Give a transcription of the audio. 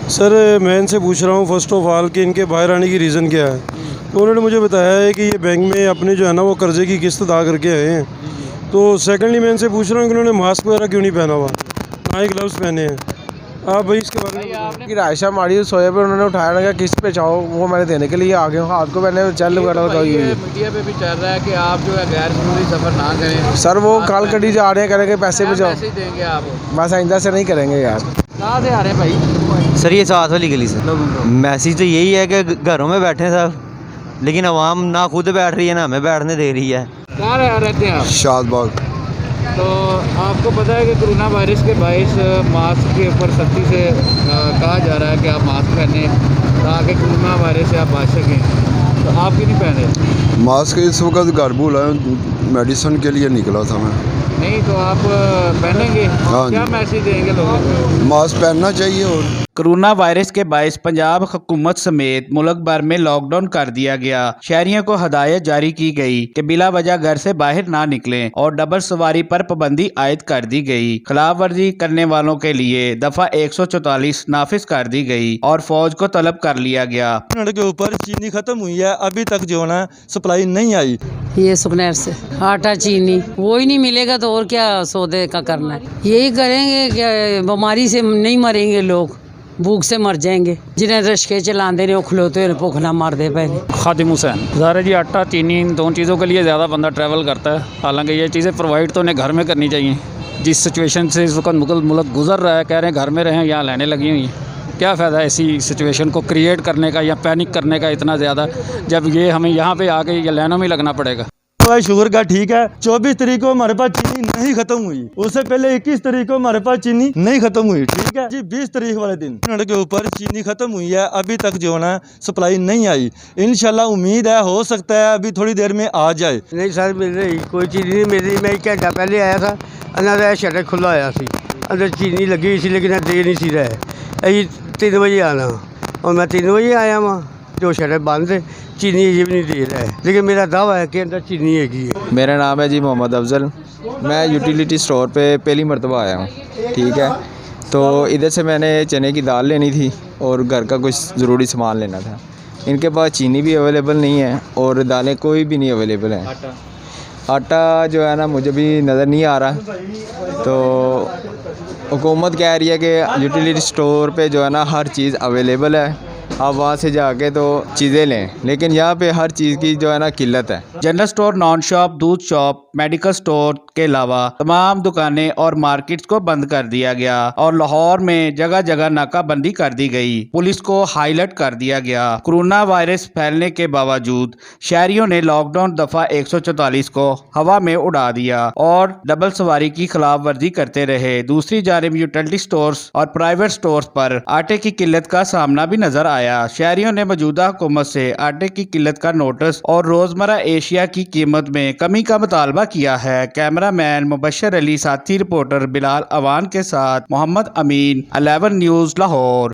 Sir मैं इनसे पूछ रहा हूँ फर्स्ट ऑफ ऑल कि इनके बाहर आने की रीज़न क्या है। तो उन्होंने मुझे बताया है कि ये बैंक में अपने जो है ना वो कर्ज़े की किस्त अदा करके आए हैं। तो सेकंडली मैं इनसे पूछ रहा हूँ कि उन्होंने मास्क वगैरह क्यों नहीं पहना हुआ, ना ही ग्लव्स पहने हैं। आप भाई इसके बारे में। कि रायशा मारी सोए पे उन्होंने उठाया ना किस्त पे चाहो वो मैंने देने के लिए आ गए हाथ को मैंने चल वगैरह लगाई हुई है। मीडिया पे भी चल रहा है कि आप जो है गैर ज़रूरी सफ़र ना करें। सर वो काल कड़ी जा रहे हैं करेंगे पैसे बचाओ, पैसे देंगे आप? बस आइंदा से नहीं करेंगे यार। कहाँ से आ रहे हैं भाई? सर ये साथ वाली गली से। मैसेज तो यही है कि घरों में बैठे सब, लेकिन अवाम ना खुद बैठ रही है ना हमें बैठने दे रही है। कहाँ रहते हैं आप? शादबाग। तो आपको पता है कि कोरोना वायरस के बायस मास्क के ऊपर सख्ती से कहा जा रहा है कि आप मास्क पहने ताकि कोरोना वायरस से आप बच सकें, तो आप क्यों नहीं पहने? मास्क इस वक्त घर बुलाया मेडिसिन के लिए निकला था मैं। नहीं तो आप पहनेंगे? हाँ क्या मैसेज देंगे लोगों को? मास्क पहनना चाहिए। और कोरोना वायरस के बायस पंजाब हुकूमत समेत मुल्क भर में लॉकडाउन कर दिया गया। शहरियों को हदायत जारी की गई कि बिला वजह घर से बाहर ना निकलें और डबल सवारी पर पाबंदी आयद कर दी गई। खिलाफ वर्जी करने वालों के लिए दफा 144 नाफिज कर दी गई और फौज को तलब कर लिया गया। के ऊपर चीनी खत्म हुई है, अभी तक जो है ना सप्लाई नहीं आई। ये सुखनैर से आटा चीनी वो ही नहीं मिलेगा तो और क्या सौदे का करना है। यही करेंगे कि बीमारी से नहीं मरेंगे लोग, भूख से मर जाएंगे। जिन्हें रिक्शे चलाते रहे खलोते हुए भूख ना मार दे पहले। खादिम हुसैन। ज़ाहिर है जी आटा चीनी इन दोनों चीज़ों के लिए ज़्यादा बंदा ट्रैवल करता है, हालांकि ये चीज़ें प्रोवाइड तो उन्हें घर में करनी चाहिए। जिस सिचुएशन से इस वक्त मुल्क गुजर रहा है, कह रहे हैं घर में रहें, यहाँ लाइनें लगी हुई हैं। क्या फ़ायदा ऐसी सिचुएशन को क्रिएट करने का या पैनिक करने का इतना ज़्यादा, जब ये हमें यहाँ पे आके या लाइनों में लगना पड़ेगा। शुगर का ठीक है, 24 तारीख को हमारे पास चीनी नहीं खत्म हुई, उससे पहले 21 तारीख को हमारे पास चीनी नहीं खत्म हुई, ठीक है जी। 20 तारीख वाले दिन के ऊपर चीनी खत्म हुई है, अभी तक जो है ना सप्लाई नहीं आई। इंशाल्लाह उम्मीद है हो सकता है अभी थोड़ी देर में आ जाए। नहीं सर मिल रही कोई चीज़ नहीं मिल रही। मैं एक घंटा पहले आया था, अंदर शटर खुला आया सी, अंदर चीनी लगी हुई सी लेकिन दे नहीं सी रहे। अभी 3 बजे आना और मैं 3 बजे आया वहाँ जो शटर बंद है, चीनी ये भी नहीं दे रहा है, लेकिन मेरा दावा है कि अंदर चीनी है। मेरा नाम है जी मोहम्मद अफजल। मैं यूटिलिटी स्टोर पे पहली मरतबा आया हूँ, ठीक है। तो इधर से मैंने चने की दाल लेनी थी और घर का कुछ ज़रूरी सामान लेना था। इनके पास चीनी भी अवेलेबल नहीं है और दालें कोई भी नहीं अवेलेबल हैं। आटा जो है ना मुझे भी नज़र नहीं आ रहा। तो हुकूमत कह रही है कि यूटिलिटी स्टोर पे जो है ना हर चीज़ अवेलेबल है, आप वहाँ से जाके तो चीज़ें लें, लेकिन यहाँ पे हर चीज़ की जो है ना किल्लत है। जनरल स्टोर, नॉन शॉप, दूध शॉप, मेडिकल स्टोर के अलावा तमाम दुकानें और मार्केट्स को बंद कर दिया गया और लाहौर में जगह जगह नाकाबंदी कर दी गई। पुलिस को हाईलाइट कर दिया गया। कोरोना वायरस फैलने के बावजूद शहरियों ने लॉकडाउन दफा 144 को हवा में उड़ा दिया और डबल सवारी की खिलाफ वर्जी करते रहे। दूसरी जानिब यूटिलिटी स्टोर्स और प्राइवेट स्टोर्स पर आटे की किल्लत का सामना भी नजर आया। शहरियों ने मौजूदा हुकूमत से आटे की किल्लत का नोटिस और रोजमर्रा एशिया की कीमत में कमी का मुतालबा किया है। कैमरामैन मुबशर अली, साथी रिपोर्टर बिलाल अवान के साथ मोहम्मद अमीन, 11 न्यूज़ लाहौर।